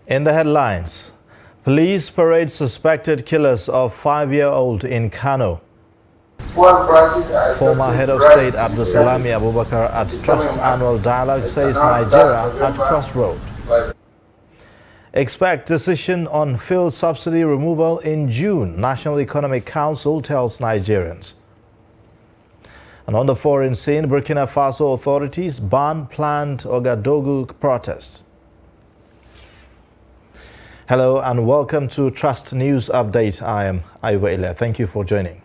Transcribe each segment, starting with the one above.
In the headlines, police parade suspected killers of 5-year-old in Kano. Former head of state Abdulsalami Abubakar at Trust Annual Dialogue says Nigeria at crossroad. Expect decision on fuel subsidy removal in June, National Economic Council tells Nigerians. And on the foreign scene, Burkina Faso authorities ban planned Ouagadougou protests. Hello and welcome to Trust News Update. I am Ayuba Ilya. Thank you for joining.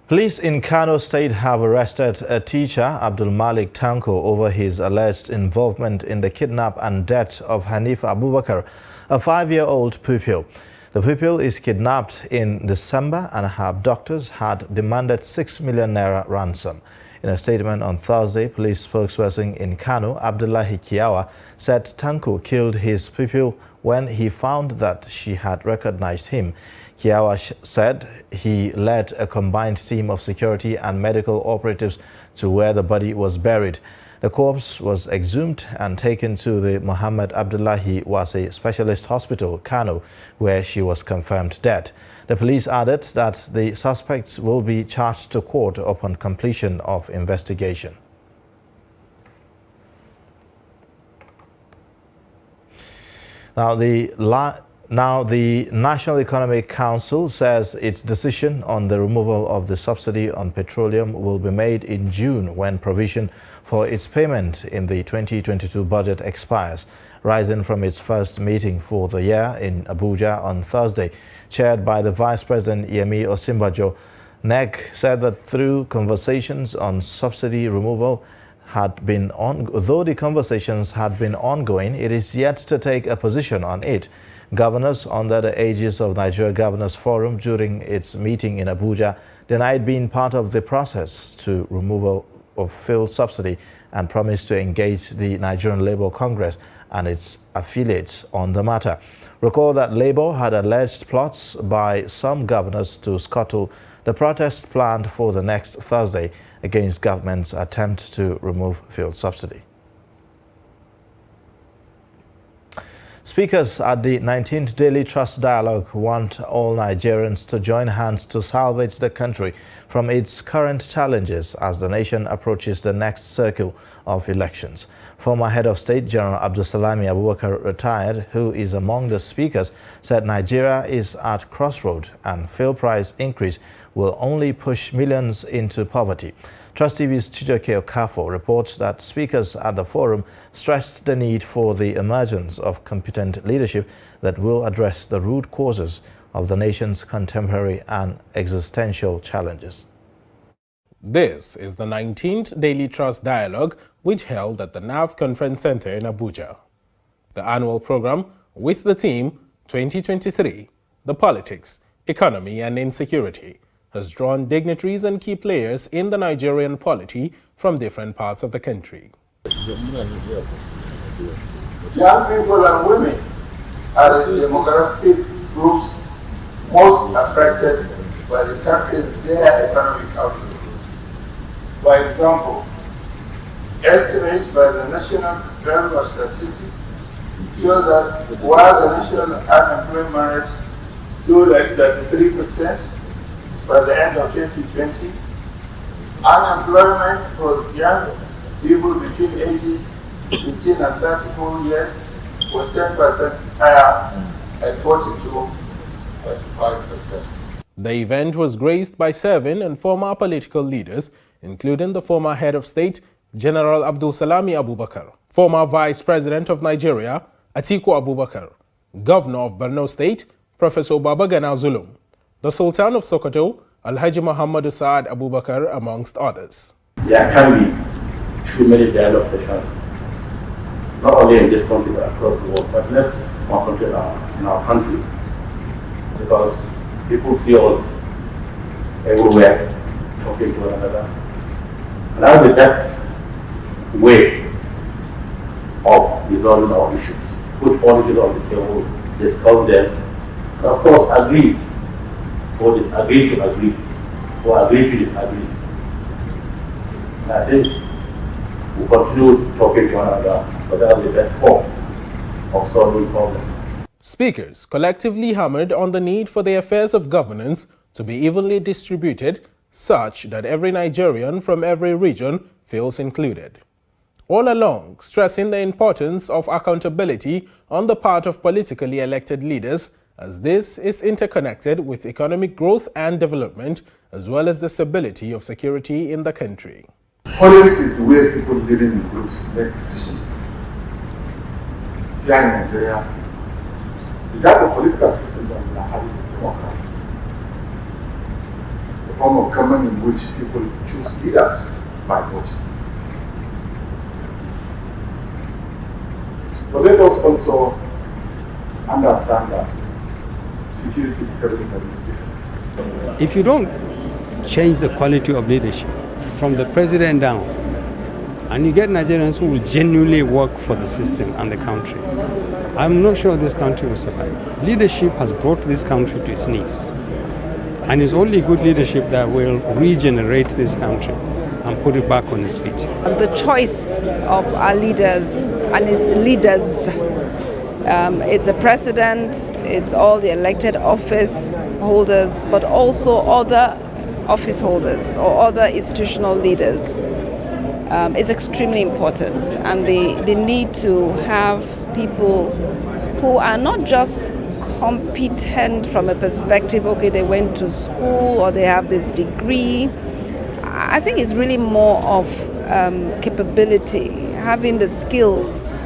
Police in Kano State have arrested a teacher, Abdul Malik Tanko, over his alleged involvement in the kidnap and death of Hanif Abubakar, a 5-year-old pupil. The pupil is kidnapped in December and her abductors had demanded 6 million naira ransom. In a statement on Thursday, police spokesperson in Kano, Abdullahi Kiawa, said Tanko killed his pupil when he found that she had recognized him. Kiawa said he led a combined team of security and medical operatives to where the body was buried. The corpse was exhumed and taken to the Muhammad Abdullahi Wase Specialist Hospital, Kano, where she was confirmed dead. The police added that the suspects will be charged to court upon completion of investigation. Now, the National Economic Council says its decision on the removal of the subsidy on petroleum will be made in June when provision for its payment in the 2022 budget expires. Rising from its first meeting for the year in Abuja on Thursday, chaired by the Vice President Yemi Osinbajo, NEC said that through conversations on subsidy removal though the conversations had been ongoing, it is yet to take a position on it. Governors under the aegis of Nigeria Governors Forum during its meeting in Abuja denied being part of the process to removal of fuel subsidy and promised to engage the Nigerian Labour Congress and its affiliates on the matter. Recall that Labour had alleged plots by some governors to scuttle the protest planned for the next Thursday against government's attempt to remove fuel subsidy. Speakers at the 19th Daily Trust Dialogue want all Nigerians to join hands to salvage the country from its current challenges as the nation approaches the next cycle of elections. Former Head of State General Abdulsalami Abubakar, retired, who is among the speakers, said Nigeria is at crossroad and fuel price increase will only push millions into poverty. Trust TV's Chijoke Okafo reports that speakers at the forum stressed the need for the emergence of competent leadership that will address the root causes of the nation's contemporary and existential challenges. This is the 19th Daily Trust Dialogue, which held at the NAV Conference Center in Abuja. The annual program with the theme 2023, The Politics, Economy and Insecurity, has drawn dignitaries and key players in the Nigerian polity from different parts of the country. Young people and women are the demographic groups most affected by the country's dire economic outlook. For example, estimates by the National Bureau of Statistics show that while the national unemployment rate stood at 33%, by the end of 2020, unemployment for young people between ages 15 and 34 years was 10% higher at 42.5%. The event was graced by serving and former political leaders, including the former head of state, General Abdulsalami Abubakar, former Vice President of Nigeria, Atiku Abubakar, Governor of Borno State, Professor Babagana Zulum, the Sultan of Sokoto, Alhaji Muhammad Saad Abubakar, amongst others. There can be too many dialogue sessions, not only in this country but across the world, but let's concentrate in our country because people see us everywhere talking to one another. And that's the best way of resolving our issues. Put all issues on the table, discuss them, and of course agree or disagree to agree, or agree to disagree. And I think we continue talking to one another, but that's the best form of solving problems. Speakers collectively hammered on the need for the affairs of governance to be evenly distributed such that every Nigerian from every region feels included. All along, stressing the importance of accountability on the part of politically elected leaders, as this is interconnected with economic growth and development, as well as the stability of security in the country. Politics is the way people living in groups make decisions. Here in Nigeria, the type of political system that we are having is democracy. The form of government in which people choose leaders by voting. But let us also understand that security is everybody's business. If you don't change the quality of leadership from the president down, and you get Nigerians who will genuinely work for the system and the country, I'm not sure this country will survive. Leadership has brought this country to its knees. And it's only good leadership that will regenerate this country and put it back on its feet. The choice of our leaders and its leaders, it's the president, it's all the elected office holders, but also other office holders or other institutional leaders is extremely important. And the need to have people who are not just competent from a perspective, okay, they went to school or they have this degree. I think it's really more of capability, having the skills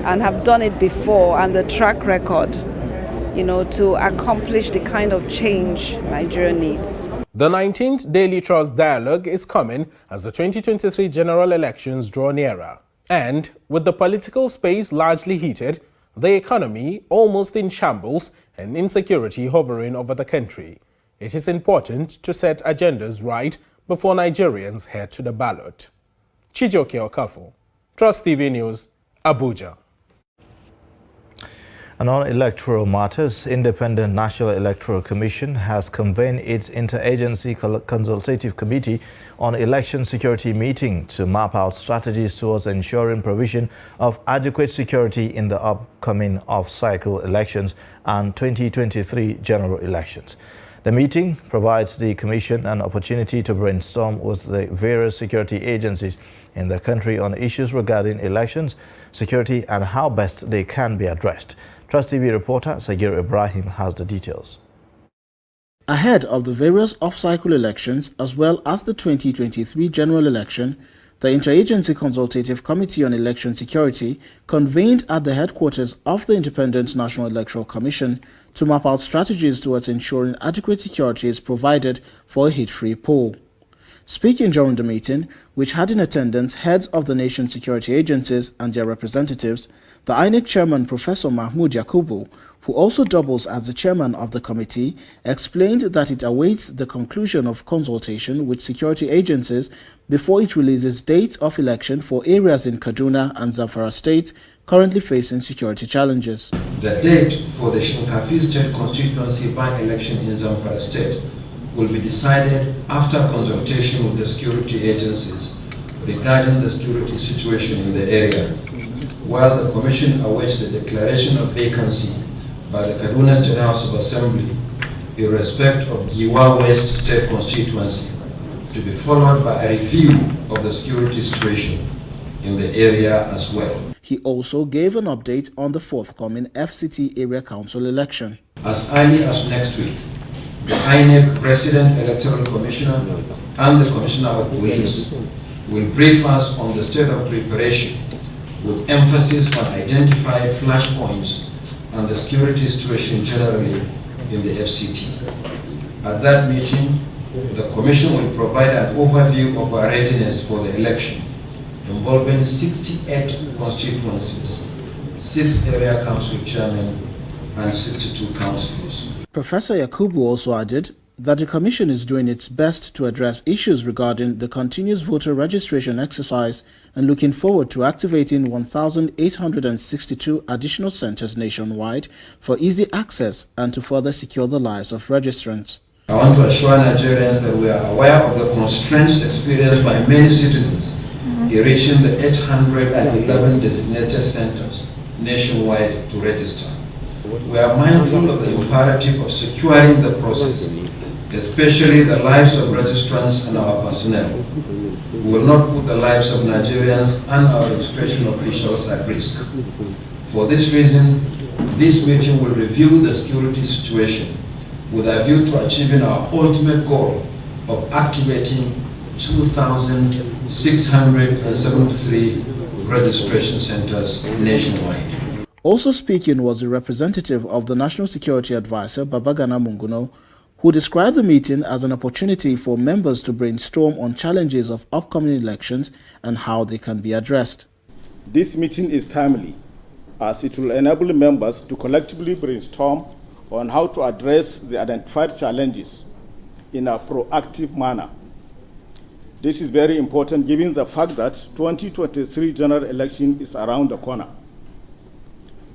and have done it before and the track record, to accomplish the kind of change Nigeria needs. The 19th Daily Trust Dialogue is coming as the 2023 general elections draw nearer. And with the political space largely heated, the economy almost in shambles, and insecurity hovering over the country, it is important to set agendas right before Nigerians head to the ballot. Chijoke Okafo, Trust TV News, Abuja. And on electoral matters, Independent National Electoral Commission has convened its Interagency Consultative Committee on Election Security meeting to map out strategies towards ensuring provision of adequate security in the upcoming off-cycle elections and 2023 general elections. The meeting provides the Commission an opportunity to brainstorm with the various security agencies in the country on issues regarding elections, security, and how best they can be addressed. Trust TV reporter Sagir Ibrahim has the details. Ahead of the various off-cycle elections as well as the 2023 general election, the Interagency Consultative Committee on Election Security convened at the headquarters of the Independent National Electoral Commission to map out strategies towards ensuring adequate security is provided for a hit-free poll. Speaking during the meeting, which had in attendance heads of the nation's security agencies and their representatives, the INEC chairman Professor Mahmood Yakubu, who also doubles as the chairman of the committee, explained that it awaits the conclusion of consultation with security agencies before it releases dates of election for areas in Kaduna and Zamfara states currently facing security challenges. The date for the Shinkafi State constituency by-election in Zamfara state will be decided after consultation with the security agencies regarding the security situation in the area, while the Commission awaits the declaration of vacancy by the Kaduna State House of Assembly in respect of Giwa West State constituency, to be followed by a review of the security situation in the area as well. He also gave an update on the forthcoming FCT Area Council election. As early as next week, the INEC President Electoral Commissioner and the Commissioner of Police will brief us on the state of preparation with emphasis on identifying flashpoints and the security situation generally in the FCT. At that meeting, the Commission will provide an overview of our readiness for the election, involving 68 constituencies, 6 area council chairmen, and 62 councillors. Professor Yakubu also added that the Commission is doing its best to address issues regarding the continuous voter registration exercise and looking forward to activating 1,862 additional centers nationwide for easy access and to further secure the lives of registrants. I want to assure Nigerians that we are aware of the constraints experienced by many citizens in reaching the 811 designated centers nationwide to register. We are mindful of the imperative of securing the process, especially the lives of registrants and our personnel. We will not put the lives of Nigerians and our registration officials at risk. For this reason, this meeting will review the security situation with a view to achieving our ultimate goal of activating 2,673 registration centers nationwide. Also speaking was the representative of the National Security Advisor, Babagana Munguno, who described the meeting as an opportunity for members to brainstorm on challenges of upcoming elections and how they can be addressed. This meeting is timely, as it will enable members to collectively brainstorm on how to address the identified challenges in a proactive manner. This is very important given the fact that 2023 general election is around the corner.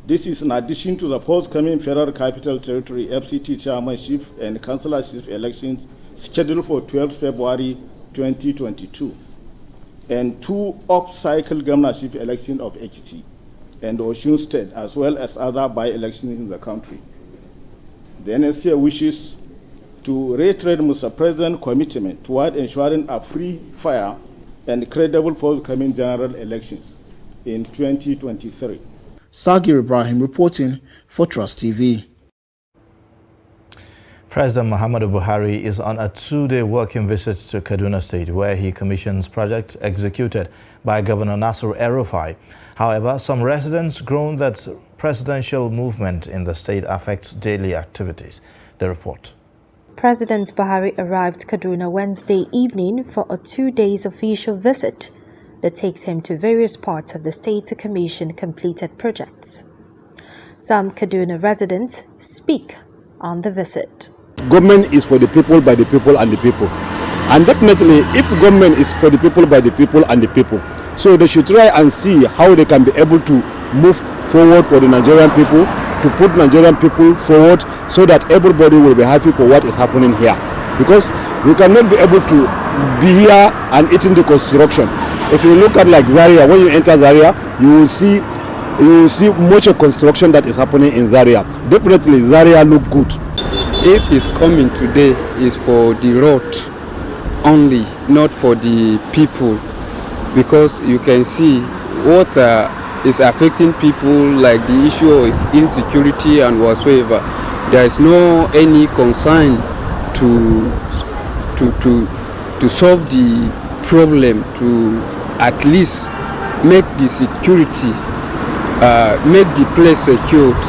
This is in addition to the forthcoming Federal Capital Territory FCT chairmanship and councillorship elections scheduled for 12 February 2022, and 2 off-cycle governorship elections of Ekiti and Osun State, as well as other by-elections in the country. The NSA wishes to reiterate Mr. President's commitment toward ensuring a free, fair, and credible forthcoming general elections in 2023. Sagir Ibrahim reporting for Trust TV. President Muhammadu Buhari is on a 2-day working visit to Kaduna State, where he commissions projects executed by Governor Nasir El-Rufai. However, some residents groan that presidential movement in the state affects daily activities. The report. President Buhari arrived Kaduna Wednesday evening for a 2-day official visit that takes him to various parts of the state to commission completed projects. Some Kaduna residents speak on the visit. Government is for the people, by the people, and the people. And definitely, if government is for the people, by the people, and the people, so they should try and see how they can be able to move forward for the Nigerian people, to put Nigerian people forward so that everybody will be happy for what is happening here. Because we cannot be able to be here and eating the construction. If you look at like Zaria, when you enter Zaria, you will see much of construction that is happening in Zaria. Definitely Zaria look good. If he's coming today is for the road only, not for the people, because you can see what is affecting people, like the issue of insecurity and whatsoever. There is no any concern to solve the problem, to at least make the security, make the place secured.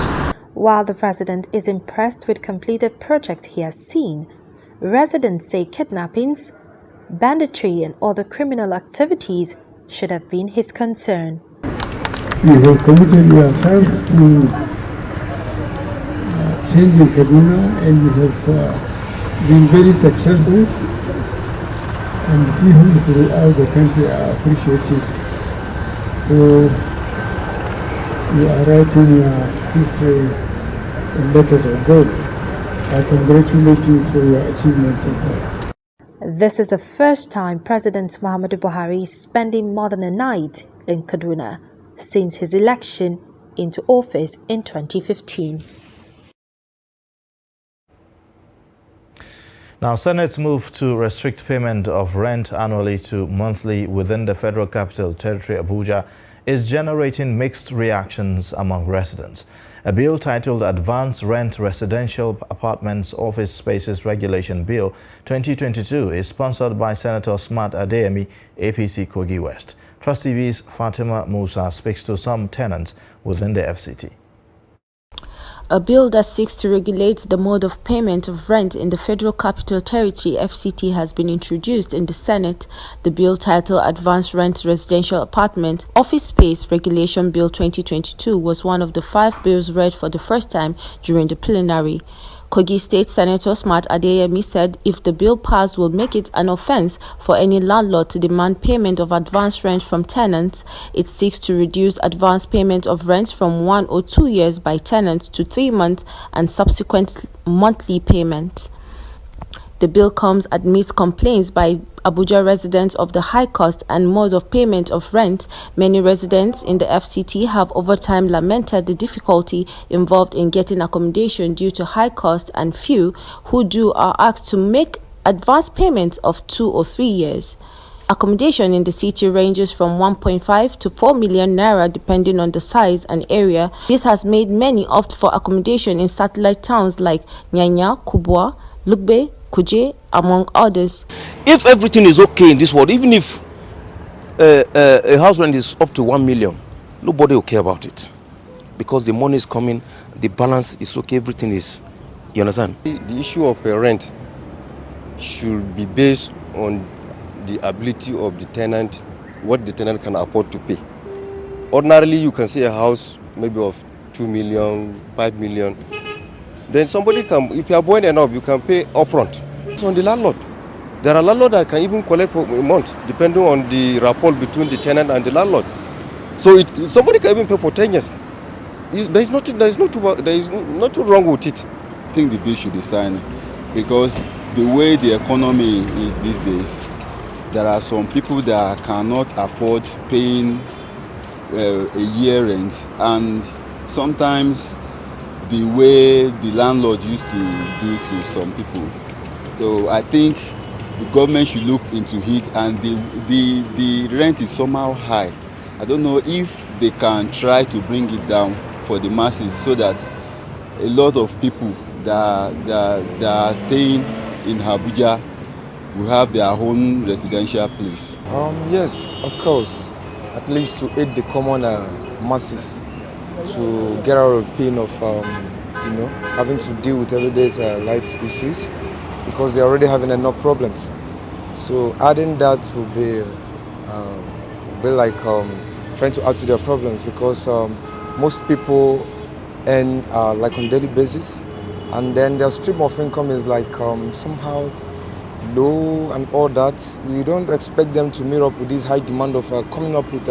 While the president is impressed with completed projects he has seen, residents say kidnappings, banditry and other criminal activities should have been his concern. We have committed ourselves to changing Kaduna, and we have been very successful, and people throughout the country are appreciative. So you are writing history in letters of gold. I congratulate you for your achievements so far. This is the first time President Muhammadu Buhari is spending more than a night in Kaduna since his election into office in 2015. Now, Senate's move to restrict payment of rent annually to monthly within the Federal Capital Territory, Abuja, is generating mixed reactions among residents. A bill titled Advance Rent Residential Apartments Office Spaces Regulation Bill 2022 is sponsored by Senator Smart Adeyemi, APC Kogi West. Trust TV's Fatima Musa speaks to some tenants within the FCT. A bill that seeks to regulate the mode of payment of rent in the Federal Capital Territory (FCT) has been introduced in the Senate. The bill, titled Advanced Rent Residential Apartment Office Space Regulation Bill 2022, was one of the 5 bills read for the first time during the plenary. Kogi State Senator Smart Adeyemi said if the bill passed will make it an offense for any landlord to demand payment of advance rent from tenants. It seeks to reduce advance payment of rent from 1 or 2 years by tenants to 3 months and subsequent monthly payments. The bill comes amidst complaints by Abuja residents of the high cost and mode of payment of rent. Many residents in the FCT have over time lamented the difficulty involved in getting accommodation due to high cost, and few who do are asked to make advance payments of 2 or 3 years. Accommodation in the city ranges from 1.5 to 4 million naira depending on the size and area. This has made many opt for accommodation in satellite towns like Nyanya, Kubwa, Lugbe, Kuje, among others. If everything is okay in this world, even if a house rent is up to 1 million, nobody will care about it. Because the money is coming, the balance is okay, everything is, you understand? The issue of rent should be based on the ability of the tenant, what the tenant can afford to pay. Ordinarily, you can see a house maybe of 2 million, 5 million. Then somebody can, if you are buoyant enough, you can pay upfront. It's on the landlord. There are landlords that can even collect for a month, depending on the rapport between the tenant and the landlord. So somebody can even pay for 10 years. There is nothing wrong with it. I think the bill should be signed because the way the economy is these days, there are some people that cannot afford paying a year rent, and sometimes the way the landlord used to do to some people. So I think the government should look into it, and the rent is somehow high. I don't know if they can try to bring it down for the masses so that a lot of people that are staying in Abuja will have their own residential place. Yes, of course, at least to aid the common masses to get out of the pain of having to deal with everyday's life issues, because they're already having enough problems. So adding that will be like trying to add to their problems, because most people earn like on a daily basis, and then their stream of income is like somehow low and all that. You don't expect them to meet up with this high demand of coming up with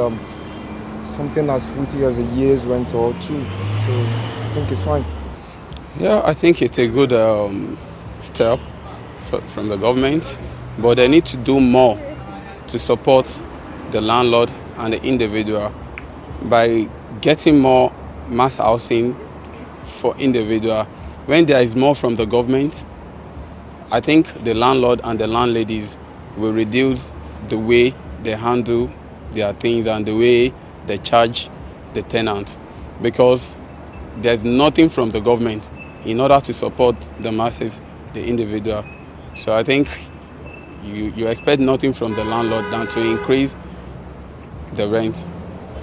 something as witty as a year's rent or two. So I think it's fine. Yeah, I think it's a good step from the government, but they need to do more to support the landlord and the individual by getting more mass housing for individual. When there is more from the government, I think the landlord and the landladies will reduce the way they handle their things and the way they charge the tenant, because there's nothing from the government in order to support the masses, the individual. So I think you expect nothing from the landlord than to increase the rent.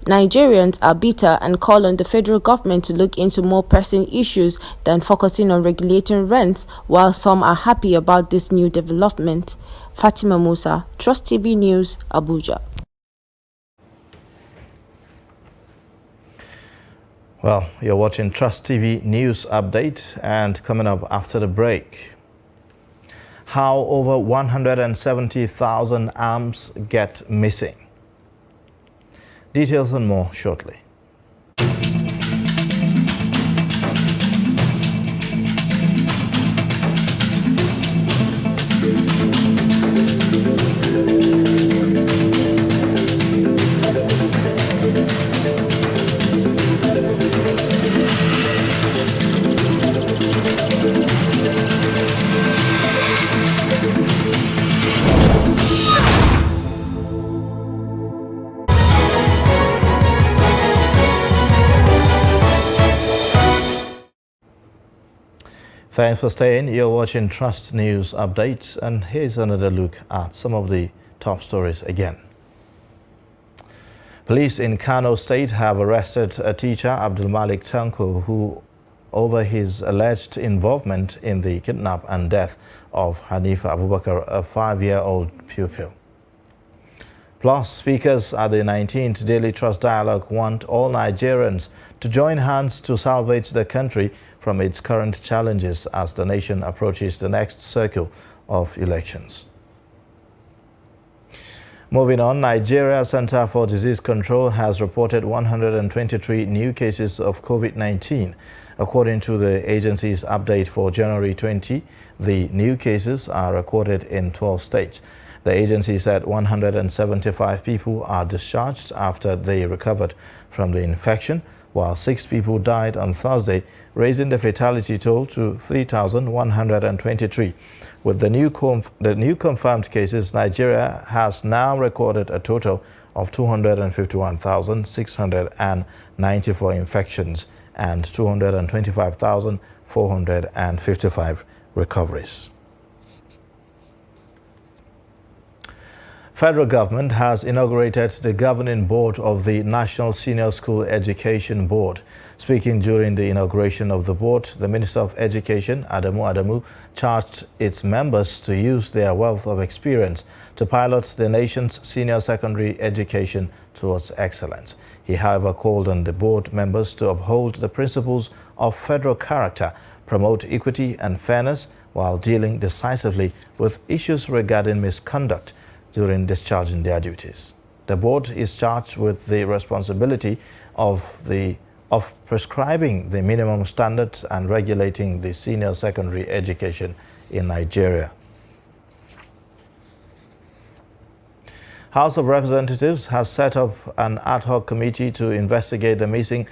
Nigerians are bitter and call on the federal government to look into more pressing issues than focusing on regulating rents, while some are happy about this new development. Fatima Musa, Trust TV News, Abuja. Well, you're watching Trust TV News Update, and coming up after the break, how over 170,000 arms get missing. Details and more shortly. Thanks for staying. You're watching Trust News Update, and here's another look at some of the top stories again. Police in Kano State have arrested a teacher, Abdul Malik Tanko, over his alleged involvement in the kidnap and death of Hanifa Abubakar, a 5-year-old pupil. Plus, speakers at the 19th Daily Trust Dialogue want all Nigerians to join hands to salvage the country from its current challenges as the nation approaches the next cycle of elections. Moving on, Nigeria Center for Disease Control has reported 123 new cases of COVID-19 According to the agency's update for January 20, the new cases are recorded in 12 states. The agency said 175 people are discharged after they recovered from the infection, while 6 people died on Thursday, raising the fatality toll to 3,123. With the new confirmed cases, Nigeria has now recorded a total of 251,694 infections and 225,455 recoveries. Federal government has inaugurated the governing board of the National Senior School Education Board. Speaking during the inauguration of the board, the Minister of Education, Adamu Adamu, charged its members to use their wealth of experience to pilot the nation's senior secondary education towards excellence. He, however, called on the board members to uphold the principles of federal character, promote equity and fairness, while dealing decisively with issues regarding misconduct during discharging their duties. The board is charged with the responsibility of prescribing the minimum standards and regulating the senior secondary education in Nigeria. House of Representatives has set up an ad hoc committee to investigate the missing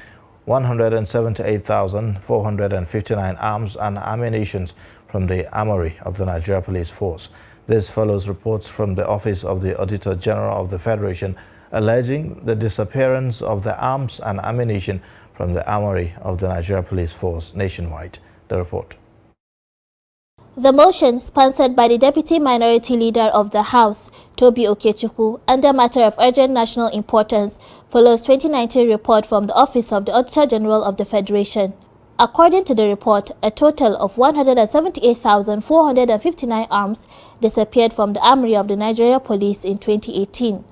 178,459 arms and ammunition from the armory of the Nigeria Police Force. This follows reports from the Office of the Auditor General of the Federation alleging the disappearance of the arms and ammunition from the armory of the Nigeria Police Force nationwide. The report. The motion, sponsored by the Deputy Minority Leader of the House, Toby Okechukwu, under matter of urgent national importance, follows 2019 report from the Office of the Auditor General of the Federation. According to the report, a total of 178,459 arms disappeared from the armory of the Nigeria Police in 2018.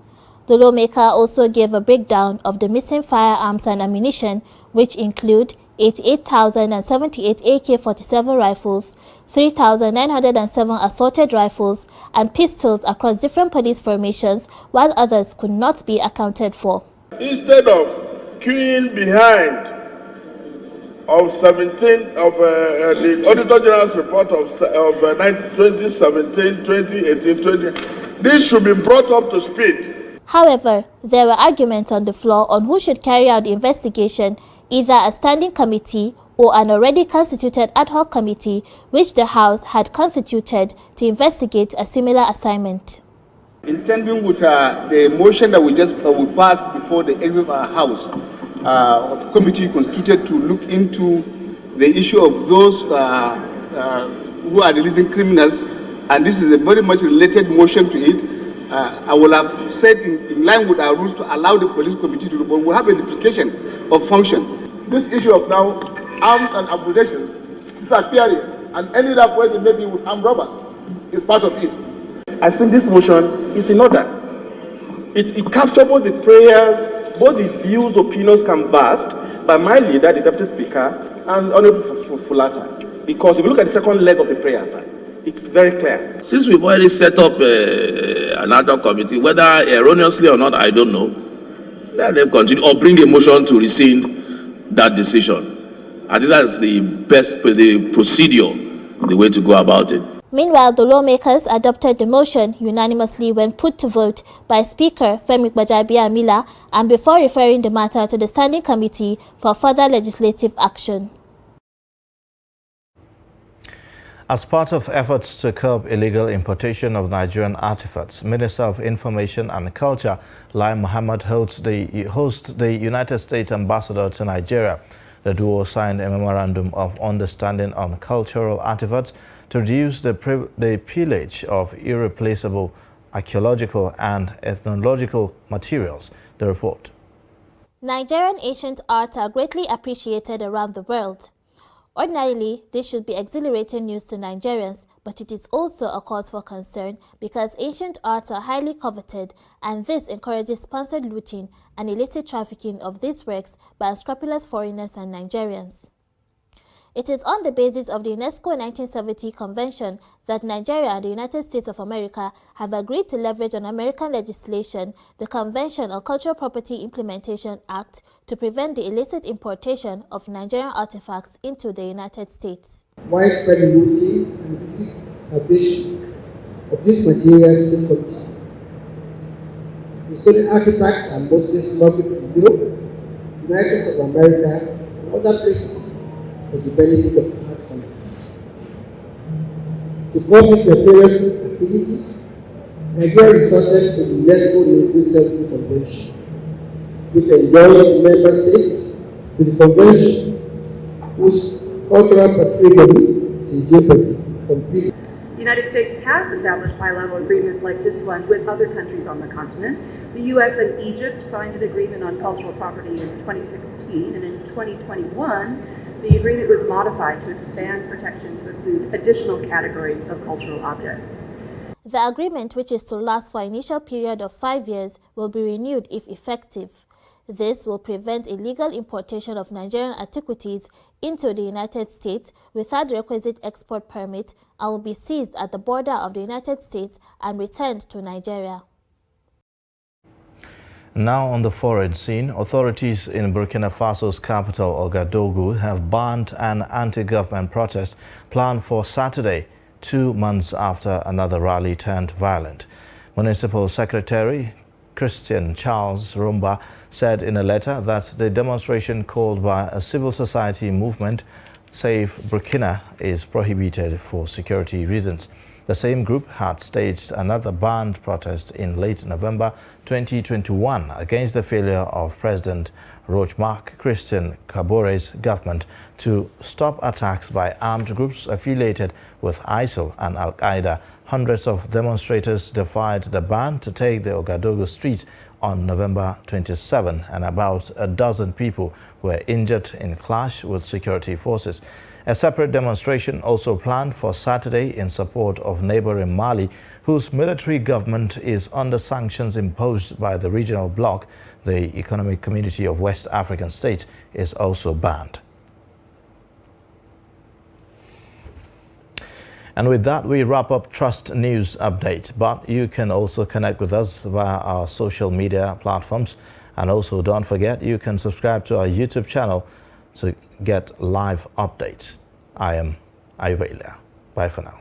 The lawmaker also gave a breakdown of the missing firearms and ammunition, which include 88,078 AK-47 rifles, 3,907 assorted rifles, and pistols across different police formations, while others could not be accounted for. Instead of queuing behind of the Auditor General's report of 2017, 2018, 20, this should be brought up to speed. However, there were arguments on the floor on who should carry out the investigation, either a standing committee or an already constituted ad hoc committee, which the House had constituted to investigate a similar assignment. Intending with the motion that we passed before the exit of our House, a committee constituted to look into the issue of those who are releasing criminals, and this is a very much related motion to it. I will have said in line with our rules to allow the police committee to do, but we have a duplication of function. This issue of now arms and ammunition disappearing and ended up where they may be with armed robbers is part of it. I think this motion is in order. It captures both the prayers, both the views, opinions canvassed by my leader, the Deputy Speaker, and Honorable Fulata. Because if you look at the second leg of the prayer side, it's very clear. Since we've already set up an ad hoc committee, whether erroneously or not, I don't know, let them continue or bring a motion to rescind that decision. I think that's the best, the procedure, the way to go about it. Meanwhile, the lawmakers adopted the motion unanimously when put to vote by Speaker Femi Gbajabiamila and before referring the matter to the Standing Committee for further legislative action. As part of efforts to curb illegal importation of Nigerian artifacts, Minister of Information and Culture Lai Mohammed hosts the United States Ambassador to Nigeria. The duo signed a memorandum of understanding on cultural artifacts to reduce the pillage of irreplaceable archaeological and ethnological materials. The report. Nigerian ancient arts are greatly appreciated around the world. Ordinarily, this should be exhilarating news to Nigerians, but it is also a cause for concern because ancient arts are highly coveted, and this encourages sponsored looting and illicit trafficking of these works by unscrupulous foreigners and Nigerians. It is on the basis of the UNESCO 1970 Convention that Nigeria and the United States of America have agreed to leverage on American legislation the Convention on Cultural Property Implementation Act to prevent the illicit importation of Nigerian artifacts into the United States. Widespread looting and usurpation of these materials still continue. The stolen artifacts are mostly smuggled to Europe, United States of America, and other places for the benefit of art collectors. To curb these nefarious activities, Nigeria resorted to the UNESCO 1970 Convention, which enjoins member states to the convention whose cultural patrimony is in jeopardy completely. The United States has established bilateral agreements like this one with other countries on the continent. The U.S. and Egypt signed an agreement on cultural property in 2016, and in 2021, the agreement was modified to expand protection to include additional categories of cultural objects. The agreement, which is to last for an initial period of 5 years, will be renewed if effective. This will prevent illegal importation of Nigerian antiquities into the United States without the requisite export permit and will be seized at the border of the United States and returned to Nigeria. Now on the foreign scene, authorities in Burkina Faso's capital, Ouagadougou, have banned an anti-government protest planned for Saturday, 2 months after another rally turned violent. Municipal Secretary Christian Charles Rumba said in a letter that the demonstration called by a civil society movement, Save Burkina, is prohibited for security reasons. The same group had staged another banned protest in late November 2021 against the failure of President Roch-Marc Christian Kabore's government to stop attacks by armed groups affiliated with ISIL and Al-Qaeda. Hundreds of demonstrators defied the ban to take the Ouagadougou streets on November 27, and about a dozen people were injured in clash with security forces. A separate demonstration also planned for Saturday in support of neighboring Mali, whose military government is under sanctions imposed by the regional bloc. The Economic Community of West African States is also banned. And with that, we wrap up Trust News Update. But you can also connect with us via our social media platforms. And also don't forget, you can subscribe to our YouTube channel to get live updates. I am Ayuba Ilya. Bye for now.